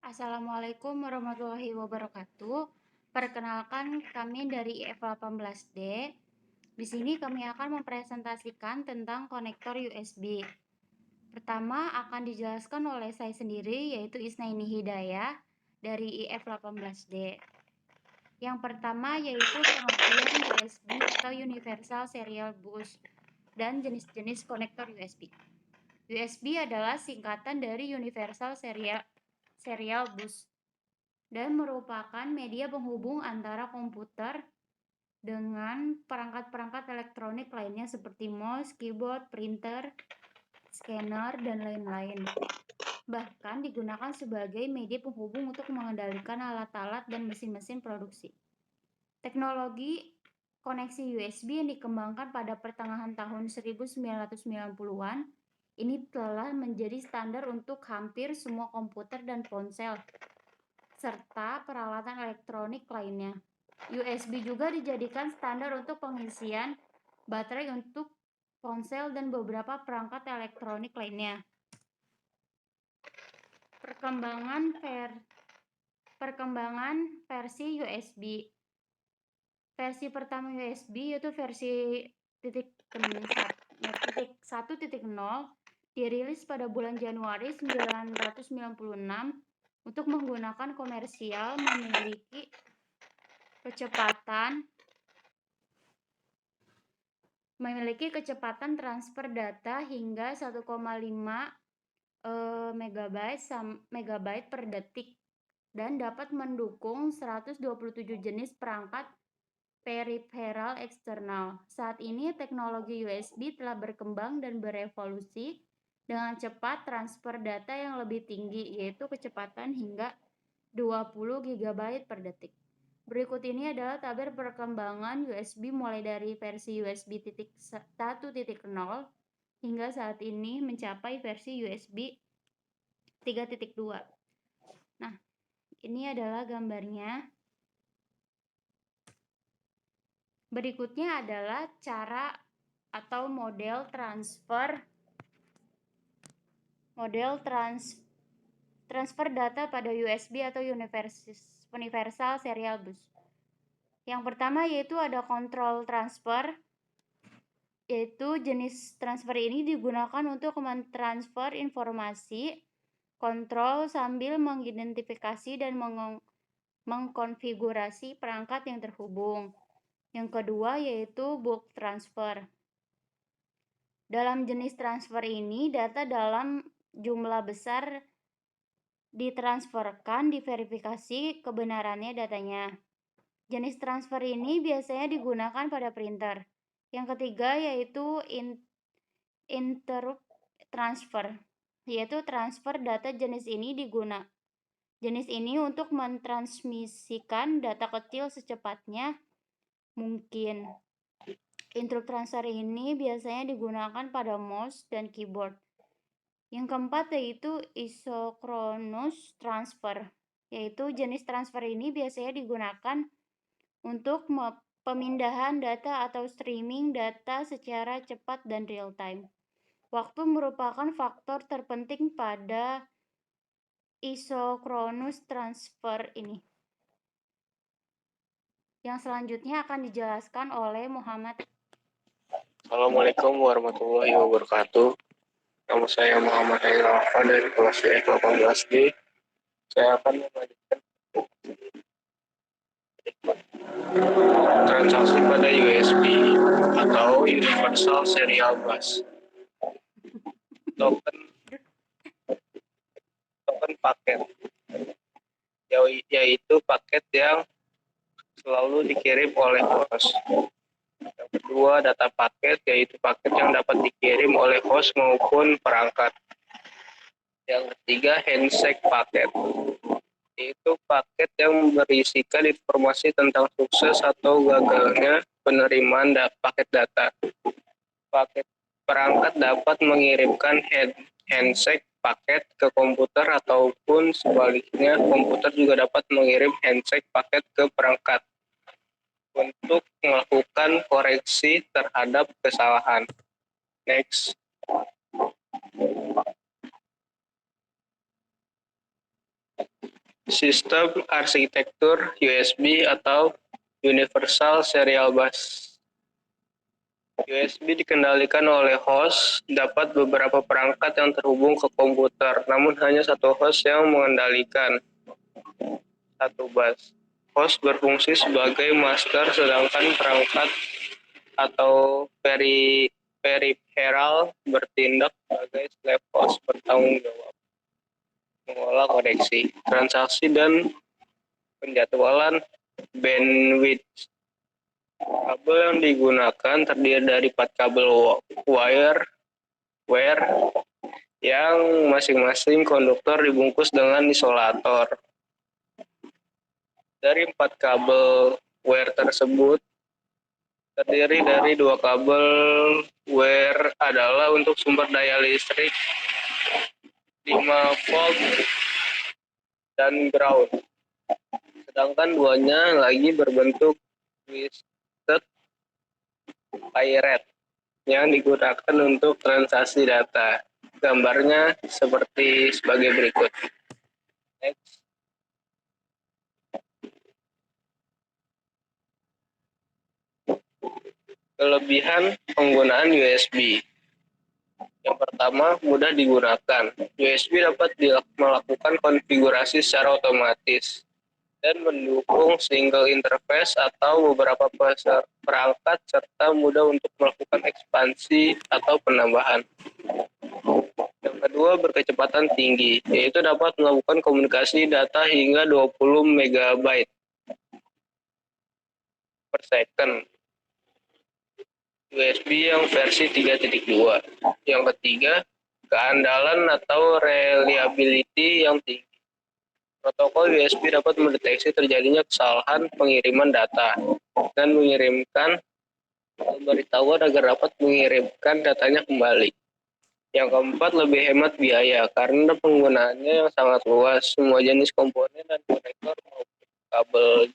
Assalamualaikum warahmatullahi wabarakatuh. Perkenalkan kami dari IF18D. Di sini kami akan mempresentasikan tentang konektor USB. Pertama akan dijelaskan oleh saya sendiri yaitu Isnaini Hidayah dari IF18D. Yang pertama yaitu pengertian USB atau Universal Serial Bus dan jenis-jenis konektor USB. USB adalah singkatan dari Universal Serial Bus dan merupakan media penghubung antara komputer dengan perangkat-perangkat elektronik lainnya seperti mouse, keyboard, printer, scanner, dan lain-lain. Bahkan digunakan sebagai media penghubung untuk mengendalikan alat-alat dan mesin-mesin produksi. Teknologi koneksi USB yang dikembangkan pada pertengahan tahun 1990-an ini telah menjadi standar untuk hampir semua komputer dan ponsel serta peralatan elektronik lainnya. USB juga dijadikan standar untuk pengisian baterai untuk ponsel dan beberapa perangkat elektronik lainnya. Perkembangan versi USB. Versi pertama USB yaitu versi 1.0 dirilis pada bulan Januari 1996 untuk menggunakan komersial memiliki kecepatan transfer data hingga 1,5 MB per detik dan dapat mendukung 127 jenis perangkat peripheral eksternal. Saat ini teknologi USB telah berkembang dan berevolusi dengan cepat transfer data yang lebih tinggi, yaitu kecepatan hingga 20 GB per detik. Berikut ini adalah tabel perkembangan USB mulai dari versi USB 1.0 hingga saat ini mencapai versi USB 3.2. Nah, ini adalah gambarnya. Berikutnya adalah cara atau model transfer data pada USB atau Universal Serial Bus. Yang pertama yaitu ada control transfer, yaitu jenis transfer ini digunakan untuk mentransfer informasi kontrol sambil mengidentifikasi dan mengkonfigurasi perangkat yang terhubung. Yang kedua yaitu bulk transfer. Dalam jenis transfer ini, data dalam jumlah besar ditransferkan, diverifikasi kebenarannya datanya. Jenis transfer ini biasanya digunakan pada printer. Yang ketiga yaitu interrupt transfer, yaitu transfer data jenis ini untuk mentransmisikan data kecil secepatnya mungkin. Interrupt transfer ini biasanya digunakan pada mouse dan keyboard. Yang keempat yaitu isochronous transfer, yaitu jenis transfer ini biasanya digunakan untuk pemindahan data atau streaming data secara cepat dan real time. Waktu merupakan faktor terpenting pada isochronous transfer ini. Yang selanjutnya akan dijelaskan oleh Muhammad. Assalamualaikum warahmatullahi wabarakatuh. Nama saya Muhammad Hairul Alfa dari kelas IF18D. Saya akan melanjutkan transaksi pada USB atau Universal Serial Bus. Token paket, yaitu paket yang selalu dikirim oleh host. Yang kedua, data paket, yaitu paket yang dapat dikirim oleh host maupun perangkat. Yang ketiga, handshake paket, yaitu paket yang berisikan informasi tentang sukses atau gagalnya penerimaan paket data. Paket perangkat dapat mengirimkan handshake paket ke komputer ataupun sebaliknya, komputer juga dapat mengirim handshake paket ke perangkat untuk melakukan koreksi terhadap kesalahan. Next. Sistem arsitektur USB atau Universal Serial Bus. USB dikendalikan oleh host, dapat beberapa perangkat yang terhubung ke komputer, namun hanya satu host yang mengendalikan satu bus. Host berfungsi sebagai master, sedangkan perangkat atau peripheral bertindak sebagai slave host bertanggung jawab mengolah koneksi, transaksi, dan penjadwalan bandwidth. Kabel yang digunakan terdiri dari 4 kabel wire yang masing-masing konduktor dibungkus dengan isolator. Dari 4 kabel wire tersebut, terdiri dari 2 kabel wire adalah untuk sumber daya listrik 5 volt dan ground. Sedangkan duanya lagi berbentuk twisted pair yang digunakan untuk transaksi data. Gambarnya seperti sebagai berikut. Next. Kelebihan penggunaan USB. Yang pertama, mudah digunakan. USB dapat melakukan konfigurasi secara otomatis dan mendukung single interface atau beberapa perangkat serta mudah untuk melakukan ekspansi atau penambahan. Yang kedua, berkecepatan tinggi, yaitu dapat melakukan komunikasi data hingga 20 MB per second. USB yang versi 3.2. Yang ketiga, keandalan atau reliability yang tinggi. Protokol USB dapat mendeteksi terjadinya kesalahan pengiriman data dan mengirimkan pemberitahuan agar dapat mengirimkan datanya kembali. Yang keempat, lebih hemat biaya karena penggunaannya yang sangat luas. Semua jenis komponen dan konektor maupun kabel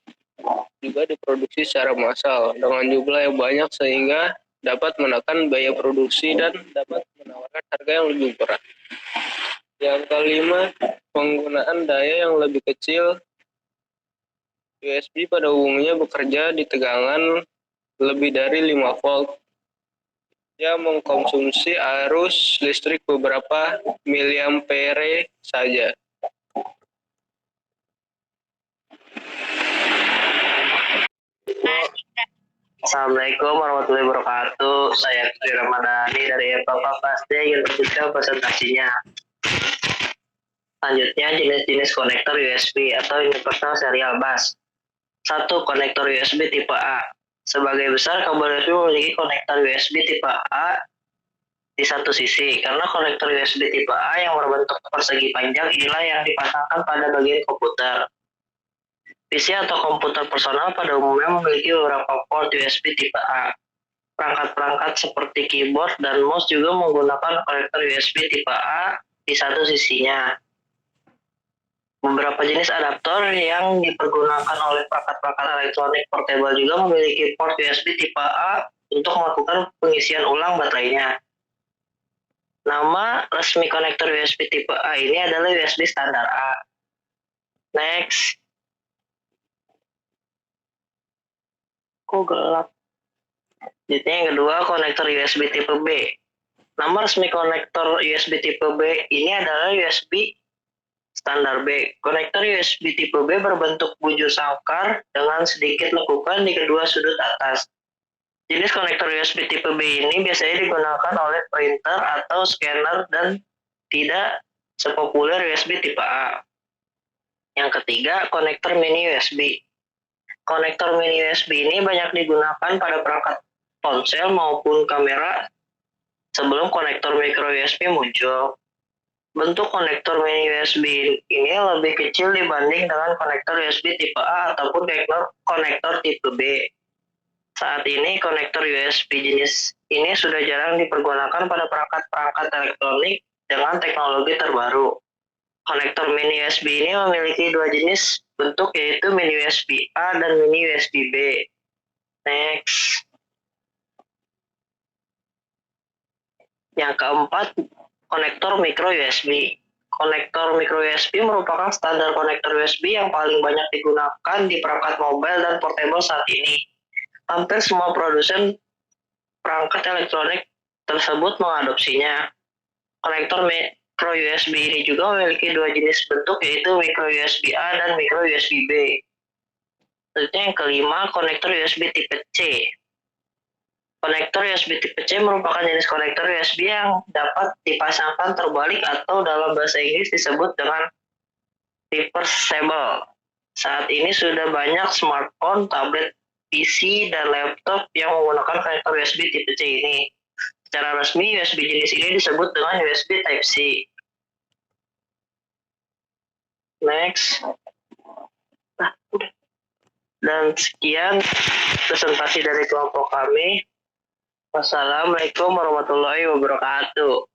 juga diproduksi secara massal dengan jumlah yang banyak sehingga dapat menekan biaya produksi dan dapat menawarkan harga yang lebih murah. Yang kelima, penggunaan daya yang lebih kecil. USB pada umumnya bekerja di tegangan lebih dari 5 volt. Dia mengkonsumsi arus listrik beberapa miliampere saja. Assalamualaikum warahmatullahi wabarakatuh. Saya Kri Ramadhani dari FAPA Kelas D yang lanjutkan presentasinya. Selanjutnya, jenis-jenis konektor USB atau Universal Serial Bus. 1. Konektor USB tipe A. Sebagai besar, kabel USB memiliki konektor USB tipe A di satu sisi, karena konektor USB tipe A yang berbentuk persegi panjang inilah yang dipasangkan pada bagian komputer. PC atau komputer personal pada umumnya memiliki beberapa port USB tipe A. Perangkat-perangkat seperti keyboard dan mouse juga menggunakan konektor USB tipe A di satu sisinya. Beberapa jenis adaptor yang dipergunakan oleh perangkat-perangkat elektronik portable juga memiliki port USB tipe A untuk melakukan pengisian ulang baterainya. Nama resmi konektor USB tipe A ini adalah USB standar A. Next. Kok gelap? Jadi yang kedua, konektor USB tipe B. Nama resmi konektor USB tipe B ini adalah USB standar B. Konektor USB tipe B berbentuk bujur sangkar dengan sedikit lekukan di kedua sudut atas. Jenis konektor USB tipe B ini biasanya digunakan oleh printer atau scanner dan tidak sepopuler USB tipe A. Yang ketiga, konektor mini USB. Konektor mini USB ini banyak digunakan pada perangkat ponsel maupun kamera sebelum konektor micro USB muncul. Bentuk konektor mini USB ini lebih kecil dibanding dengan konektor USB tipe A ataupun konektor tipe B. Saat ini konektor USB jenis ini sudah jarang dipergunakan pada perangkat-perangkat elektronik dengan teknologi terbaru. Konektor mini USB ini memiliki dua jenis bentuk, yaitu mini USB A dan mini USB B. Next. Yang keempat, konektor micro USB. Konektor micro USB merupakan standar konektor USB yang paling banyak digunakan di perangkat mobile dan portable saat ini. Hampir semua produsen perangkat elektronik tersebut mengadopsinya. Konektor micro USB ini juga memiliki dua jenis bentuk, yaitu micro USB A dan micro USB B. Selanjutnya yang kelima, konektor USB tipe C. Konektor USB tipe C merupakan jenis konektor USB yang dapat dipasangkan terbalik atau dalam bahasa Inggris disebut dengan reversible. Saat ini sudah banyak smartphone, tablet, PC, dan laptop yang menggunakan konektor USB tipe C ini. Secara resmi, USB jenis ini disebut dengan USB Type-C. Next. Dan sekian presentasi dari kelompok kami. Wassalamualaikum warahmatullahi wabarakatuh.